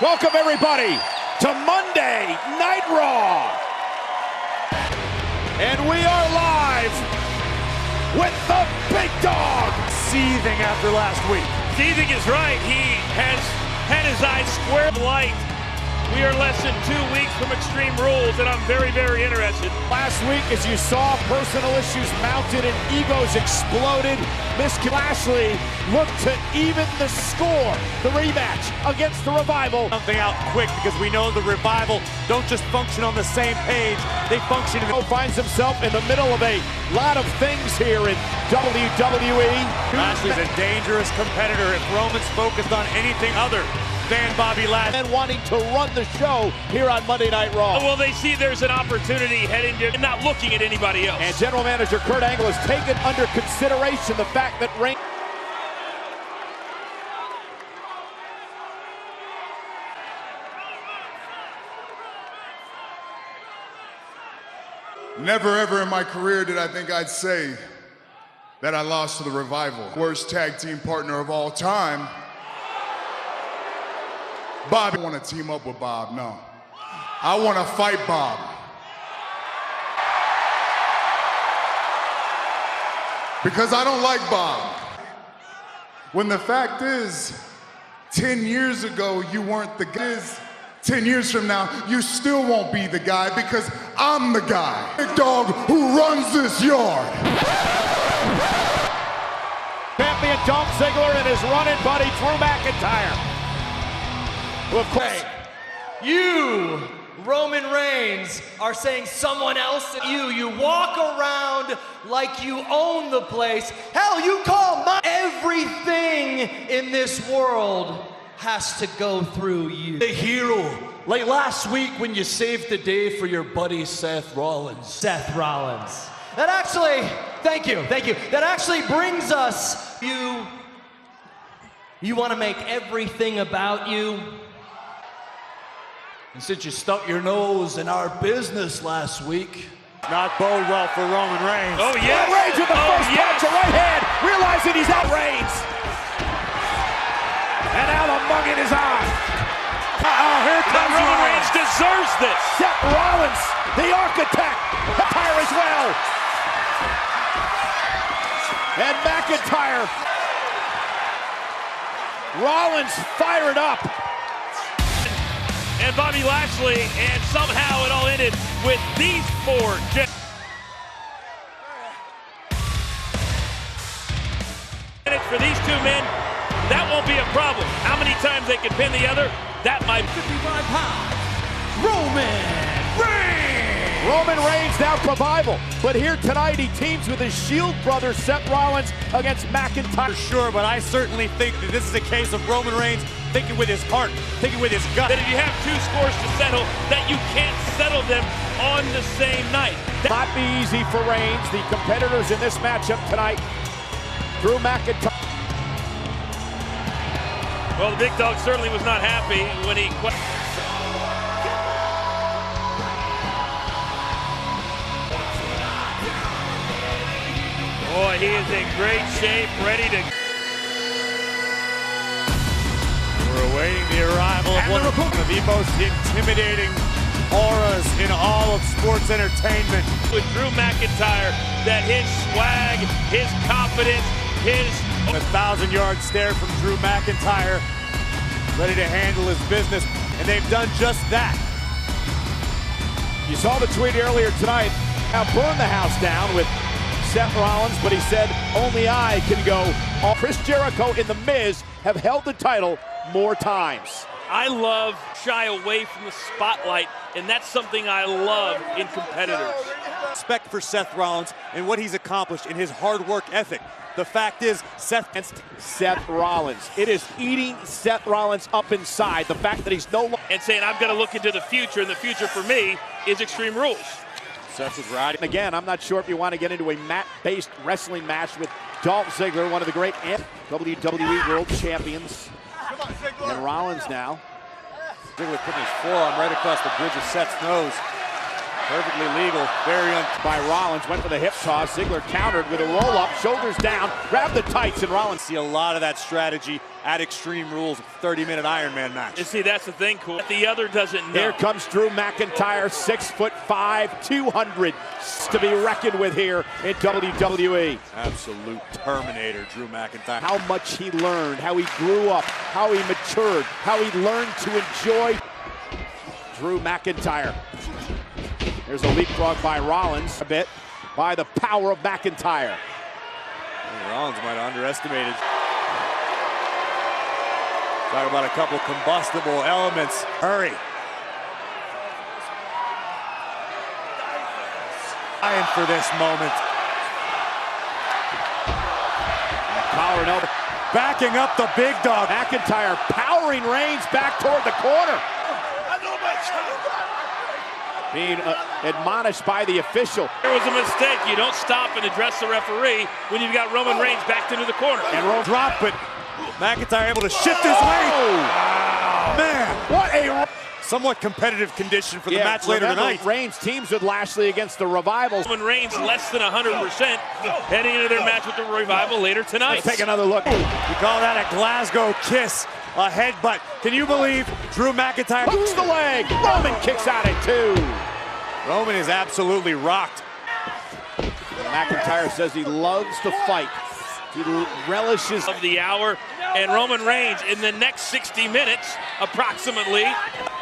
Welcome everybody to Monday Night Raw. And we are live with the big dog. Seething after last week. Seething is right. He has had his eyes square light. We are less than 2 weeks from Extreme Rules, and I'm very, very interested. Last week, as you saw, personal issues mounted and egos exploded. Miss Lashley looked to even the score. The rematch against the Revival. Something out quick because we know the Revival don't just function on the same page. They function in finds himself in the middle of a lot of things here in WWE. Lashley's a dangerous competitor if Roman's focused on anything other than Bobby Lashley. And wanting to run the show here on Monday Night Raw. Well, they see there's an opportunity heading to and not looking at anybody else. And General Manager Kurt Angle has taken under consideration the fact that Reigns. Never ever in my career did I think I'd say that I lost to the Revival. Worst tag team partner of all time. Bob, I want to team up with Bob, no. I want to fight Bob. Because I don't like Bob. When the fact is, 10 years ago, you weren't the guy. 10 years from now, you still won't be the guy because I'm the guy. Big dog who runs this yard. Champion Dolph Ziggler and his running buddy Drew McIntyre. Well, of course. You, Roman Reigns, are saying someone else than you. You walk around like you own the place. Hell, you call everything in this world has to go through you. The hero. Like last week when you saved the day for your buddy Seth Rollins. Seth Rollins. That actually, thank you. That actually brings us, you want to make everything about you. And since you stuck your nose in our business last week, not bode well for Roman Reigns. Oh, yes. Reigns with the first punch, a right hand, realizing he's out. Reigns. And now the mug in his eye. Here comes Roman Reigns deserves this. Seth Rollins, the architect, McIntyre as well. And McIntyre. Rollins fired up. And Bobby Lashley, and somehow it all ended with these four. For these two men, that won't be a problem. How many times they can pin the other, that might. 55 pounds, Roman Reigns! Roman Reigns now Revival, but here tonight he teams with his Shield brother Seth Rollins against McIntyre. For sure, but I certainly think that this is a case of Roman Reigns thinking with his heart, thinking with his gut. That if you have two scores to settle, that you can't settle them on the same night. Not be easy for Reigns. The competitors in this matchup tonight, Drew McIntyre. Well, the big dog certainly was not happy when he. Boy, he is in great shape, ready to. We're awaiting the arrival of one of the most intimidating auras in all of sports entertainment. With Drew McIntyre, that his swag, his confidence, his. A 1,000-yard stare from Drew McIntyre, ready to handle his business, and they've done just that. You saw the tweet earlier tonight. Now burn the house down with Seth Rollins, but he said only I can go. Chris Jericho and The Miz have held the title more times. I love shy away from the spotlight, and that's something I love in competitors. Respect for Seth Rollins and what he's accomplished in his hard work ethic. The fact is, Seth Rollins. It is eating Seth Rollins up inside. The fact that he's no longer. And saying, I'm going to look into the future, and the future for me is Extreme Rules. Seth is riding. Again, I'm not sure if you want to get into a mat-based wrestling match with Dolph Ziggler, one of the great WWE World Champions. And Rollins now. Ziggler putting his forearm right across the bridge of Seth's nose. Perfectly legal, very by Rollins, went for the hip toss. Ziggler countered with a roll-up, shoulders down, grabbed the tights, and Rollins. See a lot of that strategy at Extreme Rules, 30-minute Iron Man match. You see, that's the thing, Cool. The other doesn't know. Here comes Drew McIntyre, 6'5", 200 to be reckoned with here in WWE. Absolute Terminator, Drew McIntyre. How much he learned, how he grew up, how he matured, how he learned to enjoy Drew McIntyre. There's a leapfrog by Rollins, a bit by the power of McIntyre. Rollins might have underestimated. Talk about a couple combustible elements. Hurry. Dying for this moment. Collar and elbow. Backing up the big dog. McIntyre powering Reigns back toward the corner. Being admonished by the official. There was a mistake. You don't stop and address the referee when you've got Roman Reigns backed into the corner. And Roman dropped, but McIntyre able to shift his weight. Wow. Man, what a somewhat competitive condition for the match later tonight. Reigns teams with Lashley against the Revival. Roman Reigns less than 100% heading into their match with the Revival later tonight. Let's take another look. You call that a Glasgow kiss, a headbutt. Can you believe Drew McIntyre hooks the leg? Roman kicks out at 2. Roman is absolutely rocked. McIntyre says he loves to fight. He relishes of the hour, and Roman Reigns in the next 60 minutes, approximately,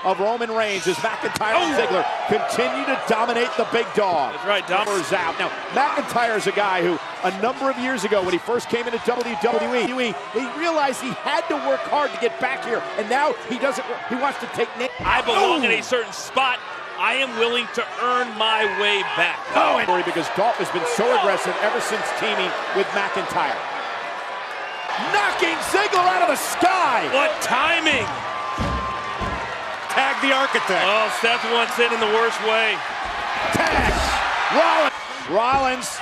of Roman Reigns as McIntyre and Ziggler continue to dominate the big dog. That's right, Dominor's out. Now, McIntyre is a guy who, a number of years ago, when he first came into WWE, he realized he had to work hard to get back here, and now he doesn't. He wants to take. I belong in a certain spot. I am willing to earn my way back. Because Dolph has been so aggressive ever since teaming with McIntyre. Knocking Ziggler out of the sky. What timing. Tag the architect. Oh, Seth wants in the worst way. Tag. Rollins.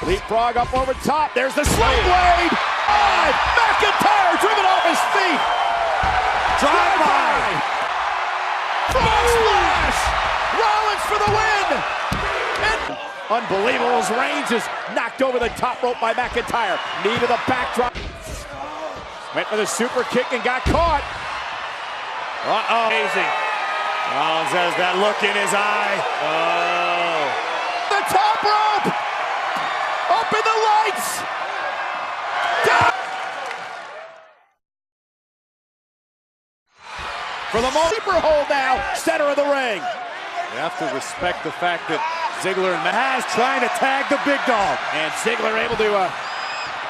Leapfrog up over top. There's the sling blade. McIntyre driven off his feet. Drive by. Frog splash! Rollins for the win! And unbelievable as Reigns is knocked over the top rope by McIntyre. Knee to the backdrop. Went for the super kick and got caught. Uh-oh. Amazing. Rollins has that look in his eye. Oh. The top rope! Up in the lights! Down! For the moment, super hold now, center of the ring. You have to respect the fact that Ziggler and Maz trying to tag the big dog. And Ziggler able to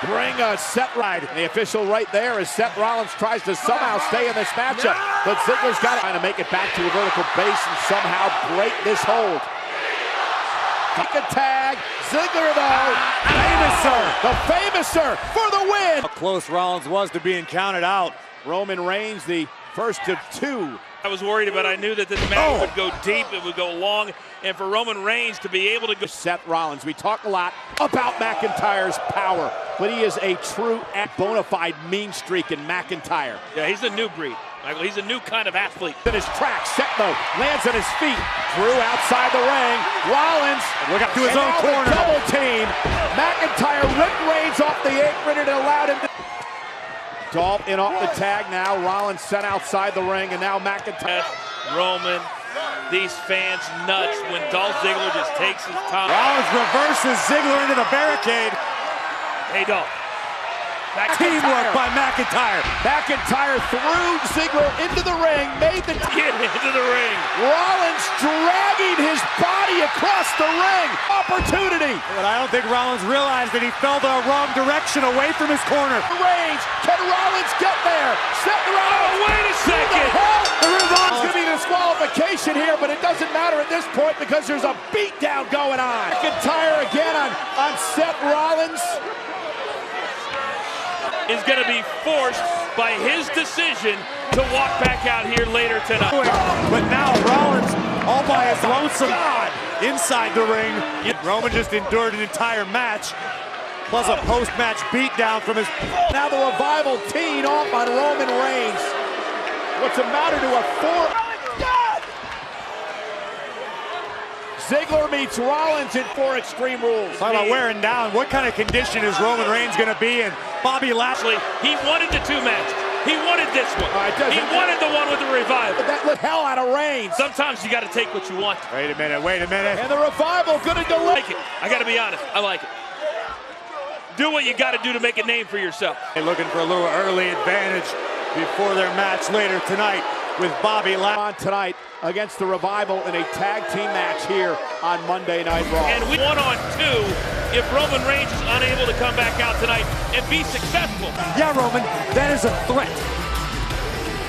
bring a Seth ride. The official right there as Seth Rollins tries to somehow stay in this matchup. But Ziggler's got to make it back to a vertical base and somehow break this hold. Kick a tag. Ziggler though. Famouser. The Famouser for the win. How close Rollins was to being counted out. Roman Reigns, the first of 2. I was worried about. I knew that this match would go deep, it would go long, and for Roman Reigns to be able to go. Seth Rollins, we talk a lot about McIntyre's power, but he is a true bona fide mean streak in McIntyre. Yeah, he's a new breed, Michael. He's a new kind of athlete. In his track, Seth though lands on his feet. Drew outside the ring. Rollins look up to his own corner. Double team. McIntyre ripped Reigns off the apron and allowed him to. Dolph in off the tag now. Rollins sent outside the ring, and now McIntyre. Roman, these fans nuts when Dolph Ziggler just takes his time. Rollins reverses Ziggler into the barricade. Hey, Dolph. Teamwork by McIntyre. McIntyre threw Ziggler into the ring, made the get into the ring. Rollins dragging his body across the ring. Opportunity. But I don't think Rollins realized that he fell the wrong direction away from his corner. Reigns, can Rollins get there? Seth Rollins. Oh, wait a second. There's going to be disqualification here, but it doesn't matter at this point because there's a beatdown going on. McIntyre again on Seth Rollins. Is going to be forced by his decision to walk back out here later tonight. But now Rollins all by his lonesome inside the ring. Roman just endured an entire match, plus a post-match beatdown from his... Now the Revival teeing off on Roman Reigns. What's the matter to a 4... Ziggler meets Rollins in 4 Extreme Rules. Talk about wearing down. What kind of condition is Roman Reigns going to be in? Bobby Lashley. He wanted the 2 matches. He wanted this one. He wanted the one with the Revival. That lit hell out of Reigns. Sometimes you got to take what you want. Wait a minute, wait a minute. And the Revival going to delay. I like it. I got to be honest. I like it. Do what you got to do to make a name for yourself. They're looking for a little early advantage before their match later tonight with Bobby Lashley. On tonight against the Revival in a tag team match here on Monday Night Raw. And we 1-on-2 if Roman Reigns is unable to come back out tonight and be successful. Yeah, Roman, that is a threat.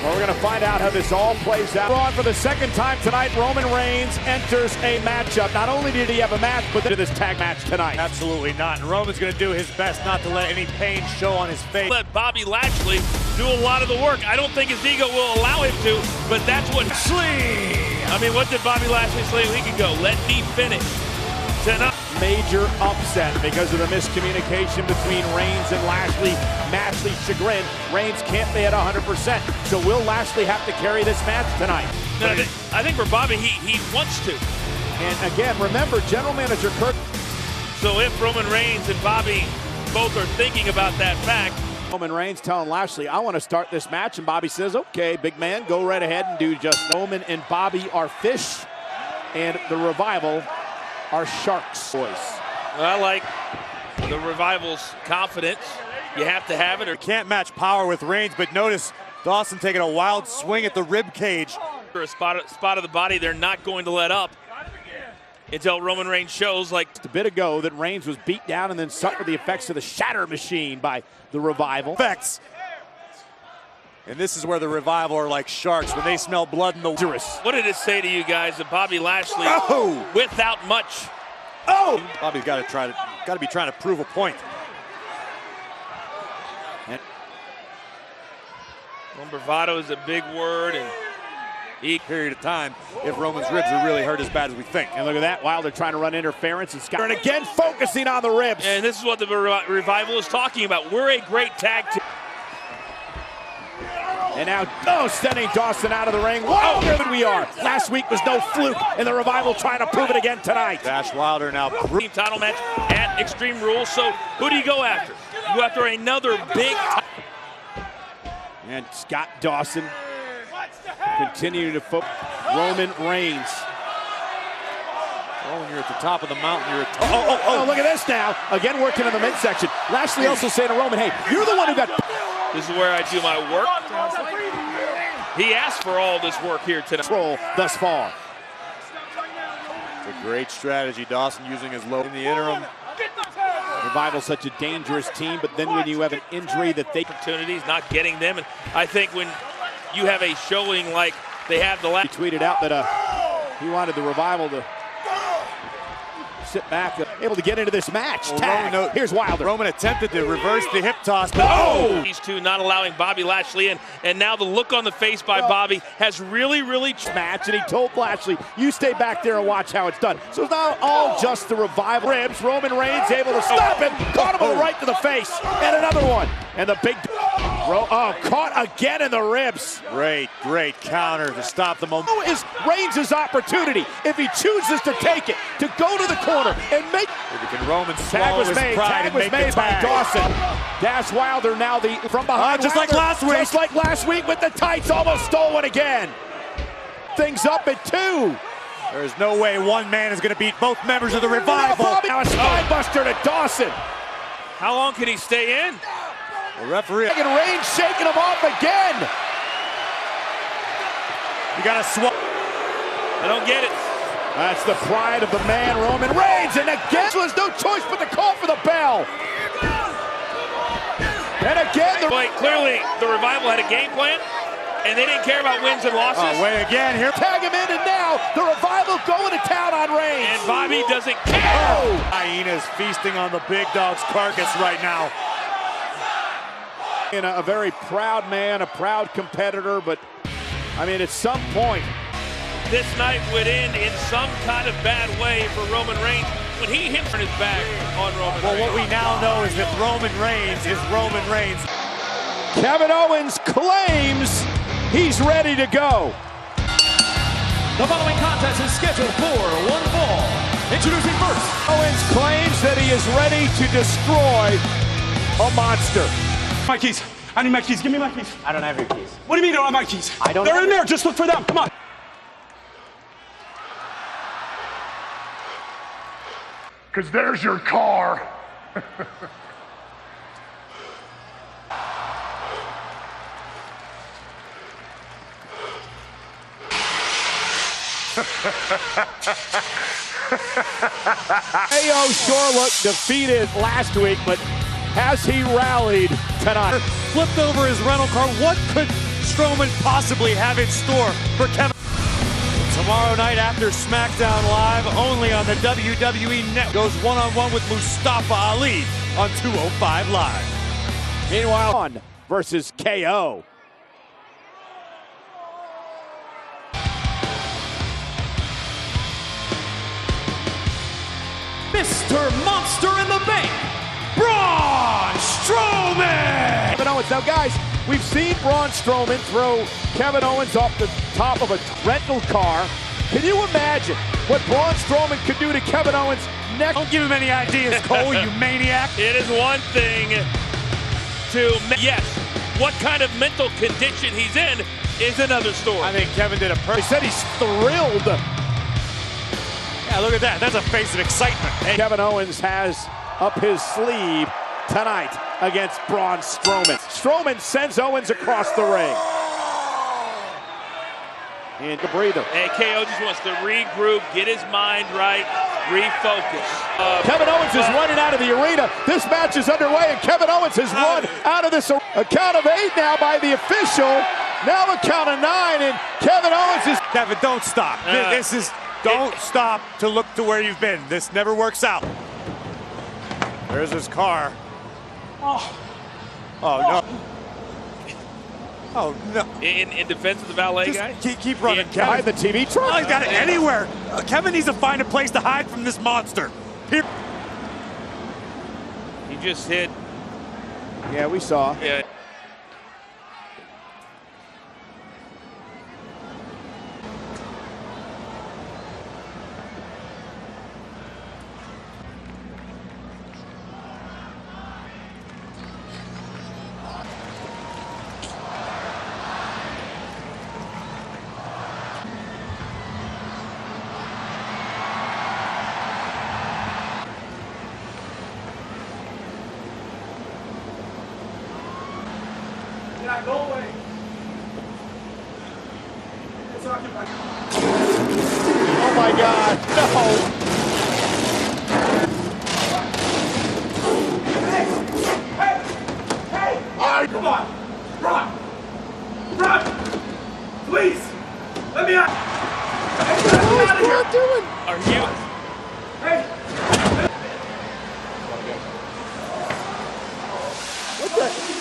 Well, we're going to find out how this all plays out. On for the second time tonight, Roman Reigns enters a matchup. Not only did he have a match, but this tag match tonight. Absolutely not. And Roman's going to do his best not to let any pain show on his face. Let Bobby Lashley do a lot of the work. I don't think his ego will allow him to, but that's what... I mean, what did Bobby Lashley say a week ago? Let me finish. Tonight. Major upset because of the miscommunication between Reigns and Lashley. Lashley's chagrin. Reigns can't be at 100%. So will Lashley have to carry this match tonight? No, I think for Bobby, he wants to. And again, remember, General Manager Kurt. So if Roman Reigns and Bobby both are thinking about that fact. Roman Reigns telling Lashley, I want to start this match. And Bobby says, okay, big man, go right ahead and do just. Roman and Bobby are fish, and the Revival are sharks. Boys. I like the Revival's confidence. You have to have it. Or Can't match power with Reigns, but notice Dawson taking a wild swing at the rib cage. For a spot of the body, they're not going to let up until Roman Reigns shows like a bit ago that Reigns was beat down and then suffered the effects of the Shatter Machine by the Revival. Effects. And this is where the Revival are like sharks when they smell blood in the water. What did it say to you guys that Bobby Lashley, without much? Bobby's got to be trying to prove a point. And bravado is a big word, and period of time if Roman's ribs are really hurt as bad as we think. And look at that, Wilder trying to run interference, and Scott and again focusing on the ribs. And this is what the Revival is talking about. We're a great tag team. And now, sending Dawson out of the ring. Whoa, there we are. Last week was no fluke, and the Revival trying to prove it again tonight. Dash Wilder now. Team title match at Extreme Rules. So who do you go after? You go after another big. And Scott Dawson continuing to focus. Roman Reigns. Oh, when you're at the top of the mountain, you're at Oh, look at this now. Again working in the midsection. Lashley also saying to Roman, hey, you're the one who got... This is where I do my work. He asked for all this work here tonight. Control thus far. It's a great strategy. Dawson using his low in the interim. Revival such a dangerous team, but then when you have an injury that they... Opportunities, not getting them. And I think when you have a showing like they have the last... He tweeted out that he wanted the Revival to sit back, able to get into this match. Tag. Here's Wilder. Roman attempted to reverse the hip toss, but These two not allowing Bobby Lashley in, and now the look on the face by Bobby has really match, and he told Lashley, you stay back there and watch how it's done. So it's not all just the Revival. Ribs, Roman Reigns able to stop him, caught him right to the face, and another one. And the big, caught again in the ribs. Great counter to stop the momentum. Is Reigns' opportunity, if he chooses to take it, to go to the corner and make... Can Roman tag was made, tag was made by Dawson. Dash Wilder now from behind. Just Wilder, like last week. With the tights, almost stole one again. Things up at 2. There's no way one man is going to beat both members of the Revival. Now a spine buster to Dawson. How long can he stay in? The referee. And Reigns shaking him off again. You got to swap. I don't get it. That's the pride of the man, Roman Reigns, and again there's no choice but to call for the bell. And again, clearly the Revival had a game plan, and they didn't care about wins and losses. Wait again here. Tag him in, and now the Revival going to town on Reigns. And Bobby doesn't care. Hyena's feasting on the big dog's carcass right now. And a very proud man, a proud competitor, but I mean, at some point, this night would end in some kind of bad way for Roman Reigns when he hits his back on Roman Reigns. Well, what we now know is that Roman Reigns is Roman Reigns. Kevin Owens claims he's ready to go. The following contest is scheduled for one fall. Introducing first. Owens claims that he is ready to destroy a monster. My keys. I need my keys. Give me my keys. I don't have your keys. What do you mean you don't have my keys? I don't They're have in there. Just look for them. Come on. Because there's your car. KO sure looked defeated last week, but has he rallied tonight? Flipped over his rental car. What could Strowman possibly have in store for Kevin? Tomorrow night after SmackDown Live, only on the WWE Network, goes one-on-one with Mustafa Ali on 205 Live. Meanwhile, on versus KO. Mr. Monster in the Bank, Braun Strowman! Kevin Owens. Now, guys, we've seen Braun Strowman throw Kevin Owens off the top of a rental car. Can you imagine what Braun Strowman could do to Kevin Owens next? Don't give him any ideas, Cole, you maniac. It is one thing to, yes, what kind of mental condition he's in is another story. I think Kevin did a They perfect. said he's thrilled. Yeah, look at that. That's a face of excitement. Hey, Kevin Owens has up his sleeve tonight against Braun Strowman. Strowman sends Owens across the ring. And a breather. And KO just wants to regroup, get his mind right, refocus. Kevin Owens is running out of the arena. This match is underway, and Kevin Owens has run out of this. A count of 8 now by the official. Now a count of 9, and Kevin Owens is... Kevin, don't stop. This is... Don't stop to look to where you've been. This never works out. There's his car. Oh no. Oh, no. In defense of the valet guy? Just keep running, Kevin. behind the TV truck. Oh, he's got it anywhere. Kevin needs to find a place to hide from this monster. Here. He just hit. Yeah, we saw. Yeah. Go away. Oh my God, no. Hey, come on. Run. Please. Let me out. What is Braun doing? Are you? Hey.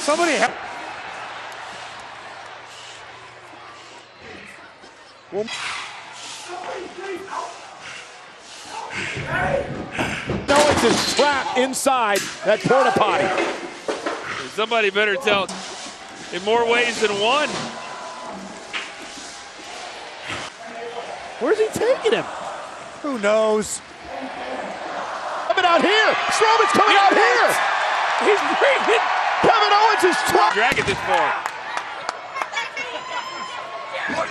Somebody help. Owens is trapped inside that porta potty. Somebody better tell in more ways than one. Where's he taking him? Who knows? Coming out here. Strowman's coming out here. He's bringing. Kevin Owens is trapped. Dragging this far. What?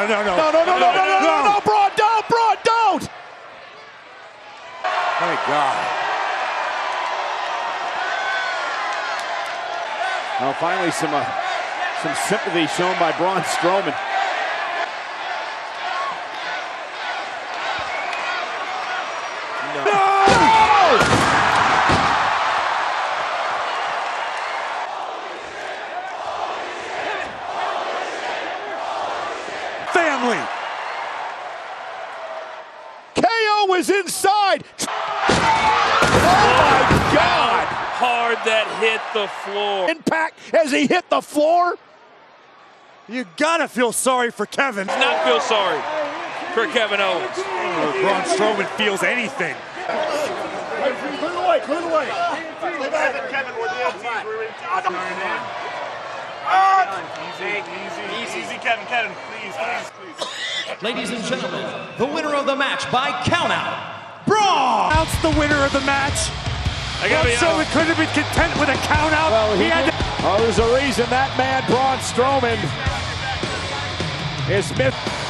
No, Braun, don't! Thank God. Well, finally some sympathy shown by Braun Strowman. Family. KO was inside. Oh my God! Hard that hit the floor. Impact as he hit the floor. You gotta feel sorry for Kevin. Does not feel sorry for Kevin Owens. Braun Strowman feels anything. Clear the way, clear the way. Kevin, we're the LTs. Easy, Kevin, please. Ladies and gentlemen, the winner of the match by countout, Braun! Announced the winner of the match. Braun Strowman couldn't have been content with a count out. Well, he had to there's a reason that man, Braun Strowman, is Smith.